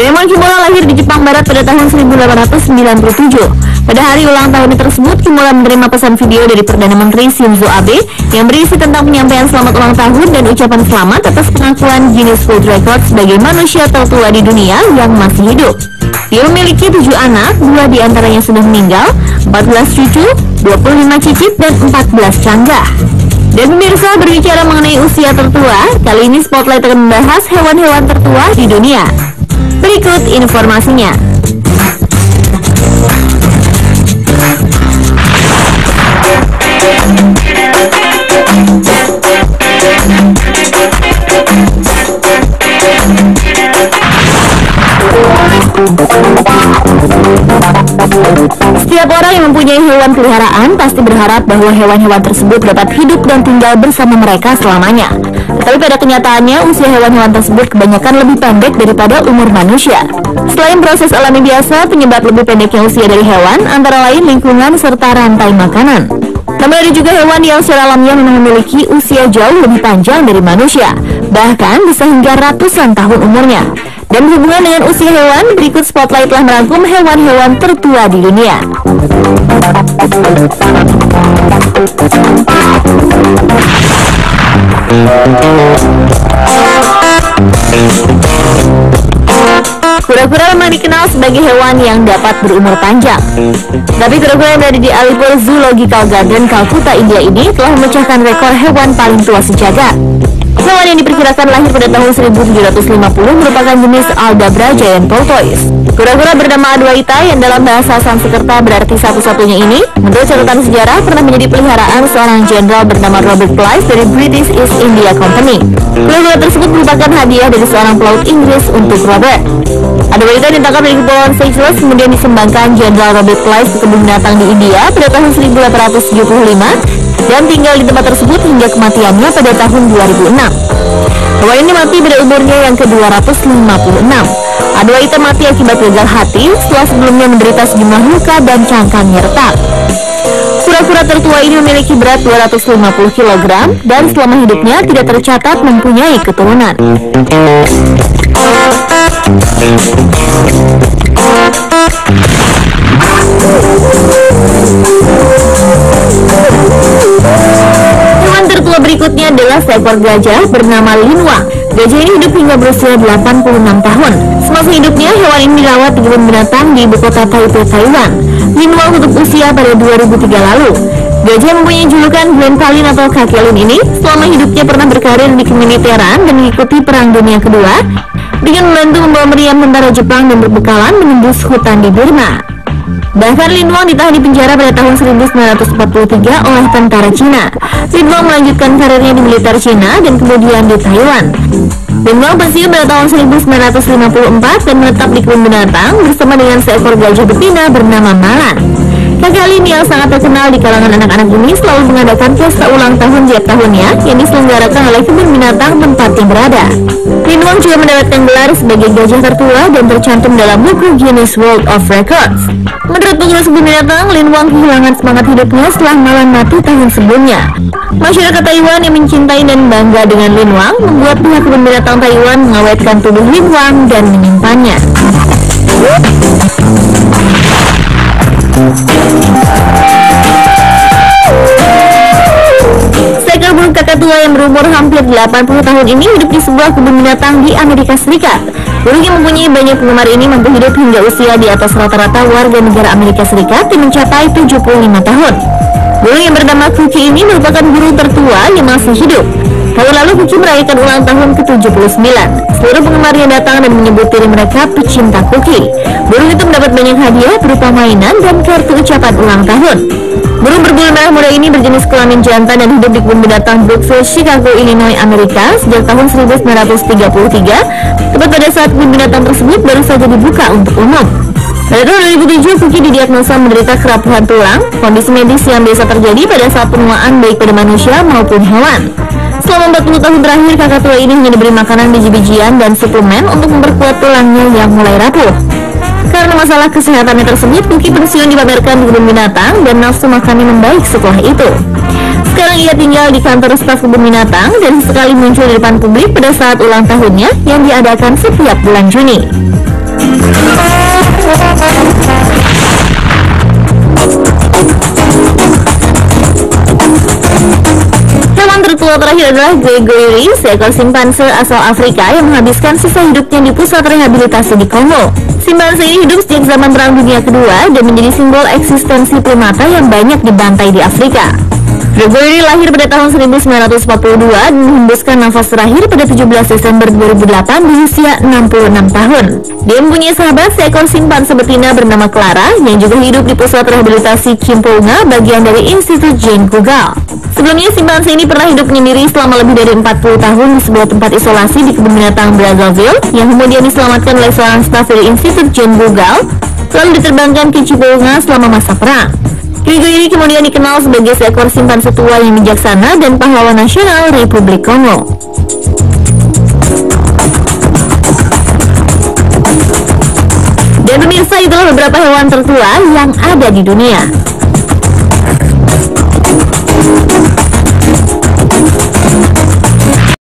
Doraemon Kimura lahir di Jepang Barat pada tahun 1897. Pada hari ulang tahunnya tersebut, Kimura menerima pesan video dari Perdana Menteri Shinzo Abe yang berisi tentang penyampaian selamat ulang tahun dan ucapan selamat atas pengakuan Guinness World Records sebagai manusia tertua di dunia yang masih hidup. Dia memiliki 7 anak, 2 diantaranya sudah meninggal, 14 cucu, 25 cicit, dan 14 canggah. Dan pemirsa, berbicara mengenai usia tertua, kali ini Spotlight akan membahas hewan-hewan tertua di dunia. Berikut informasinya. Setiap orang yang mempunyai hewan peliharaan pasti berharap bahwa hewan-hewan tersebut dapat hidup dan tinggal bersama mereka selamanya. Tetapi pada kenyataannya, usia hewan-hewan tersebut kebanyakan lebih pendek daripada umur manusia. Selain proses alami biasa, penyebab lebih pendeknya usia dari hewan antara lain lingkungan serta rantai makanan. Namun ada juga hewan yang secara alamiah memang memiliki usia jauh lebih panjang dari manusia, bahkan bisa hingga ratusan tahun umurnya. Dan berhubungan dengan usia hewan, berikut Spotlight telah merangkum hewan-hewan tertua di dunia. Kura-kura memang dikenal sebagai hewan yang dapat berumur panjang. Tapi kura-kura yang berada di Alipur Zoological Garden, Calcutta, India ini telah memecahkan rekor hewan paling tua sejagat. Hewan yang diperkirakan lahir pada tahun 1750 merupakan jenis Aldabra giant tortoise. Kura-kura bernama Adwaita yang dalam bahasa Sanskerta berarti satu-satunya ini, menurut catatan sejarah pernah menjadi peliharaan seorang jenderal bernama Robert Clive dari British East India Company. Kura-kura tersebut merupakan hadiah dari seorang pelaut Inggris untuk Robert. Adwaita ditangkap dari Kepulauan Seychelles kemudian disembangkan Jenderal Robert Clive ke kebun binatang di India pada tahun 1875 dan tinggal di tempat tersebut hingga kematiannya pada tahun 2006. Hewan ini mati pada umurnya yang ke-256. Adwaita mati akibat gagal hati setelah sebelumnya menderita sejumlah luka dan cangkangnya retak. Kura-kura tertua ini memiliki berat 250 kg dan selama hidupnya tidak tercatat mempunyai keturunan. Hewan tertua berikutnya adalah seekor gajah bernama Linwang. Gajah ini hidup hingga berusia 86 tahun. Semasa hidupnya, hewan ini dirawat di kebun binatang di ibu kota Taipei, Taiwan. Linwang tutup usia pada 2003 lalu. Gajah mempunyai julukan Glen Palin atau kaki Lin ini selama hidupnya pernah berkarir di kemiliteran dan mengikuti Perang Dunia Kedua dengan membantu membawa meriam tentara Jepang dan berbekalan menembus hutan di Burma. Bahkan Linwang ditahan di penjara pada tahun 1943 oleh tentara Cina. Linwang melanjutkan karirnya di militer Cina dan kemudian di Taiwan. Linwang pensiun pada tahun 1954 dan menetap di kebun binatang bersama dengan seekor gajah betina bernama Malan. Kakek Lin yang sangat terkenal di kalangan anak-anak ini selalu mengadakan pesta ulang tahun tiap tahunnya yang diselenggarakan oleh kebun binatang tempatnya berada. Linwang juga mendapatkan gelar sebagai gajah tertua dan tercantum dalam buku Guinness World of Records. Menurut pengurus kebun binatang, Linwang kehilangan semangat hidupnya setelah Malan mati tahun sebelumnya. Masyarakat Taiwan yang mencintai dan bangga dengan Linwang membuat pihak kebun binatang Taiwan mengawetkan tubuh Linwang dan menyimpannya. Seekor burung kakak tua yang berumur hampir 80 tahun ini hidup di sebuah kebun binatang di Amerika Serikat. Burung yang mempunyai banyak penggemar ini mampu hidup hingga usia di atas rata-rata warga negara Amerika Serikat yang mencapai 75 tahun. Burung yang bernama Cookie ini merupakan burung tertua yang masih hidup. Tahun lalu Cookie merayakan ulang tahun ke-79. Seluruh penggemar yang datang dan menyebut diri mereka pecinta Cookie. Burung itu mendapat banyak hadiah berupa mainan dan kartu ucapan ulang tahun. Burung berbulu merah muda ini berjenis kelamin jantan dan hidup di kebun binatang Brookfield, Chicago, Illinois, Amerika sejak tahun 1933, tepat pada saat kebun binatang tersebut baru saja dibuka untuk umum. Pada tahun 2007, Cookie didiagnosa menderita kerapuhan tulang, kondisi medis yang biasa terjadi pada saat penuaan baik pada manusia maupun hewan. Selama 40 tahun terakhir, kakak tua ini hanya diberi makanan biji-bijian dan suplemen untuk memperkuat tulangnya yang mulai rapuh. Karena masalah kesehatannya tersebut, Cookie pensiun dipamerkan di kebun binatang dan nafsu makannya membaik setelah itu. Sekarang ia tinggal di kantor staf kebun binatang dan sekali muncul di depan publik pada saat ulang tahunnya yang diadakan setiap bulan Juni. Hewan tertua terakhir adalah Gregory, seekor simpanse asal Afrika yang menghabiskan sisa hidupnya di pusat rehabilitasi di Kongo. Simpanse ini hidup sejak zaman Perang Dunia Kedua dan menjadi simbol eksistensi primata yang banyak dibantai di Afrika. Gregory lahir pada tahun 1942 dan menghembuskan nafas terakhir pada 17 Desember 2008 di usia 66 tahun. Dia mempunyai sahabat seekor simpanse betina bernama Clara yang juga hidup di pusat rehabilitasi Kimpounga, bagian dari Institut Jane Goodall. Sebelumnya, simpanse ini pernah hidup menyendiri selama lebih dari 40 tahun di sebuah tempat isolasi di kebun binatang Brazzaville yang kemudian diselamatkan oleh seorang staf dari Institut Jane Goodall lalu diterbangkan ke Kimpounga selama masa perang. Gregory kemudian dikenal sebagai seekor simpanse tua yang bijaksana dan pahlawan nasional Republik Kongo. Dan pemirsa, itulah beberapa hewan tertua yang ada di dunia.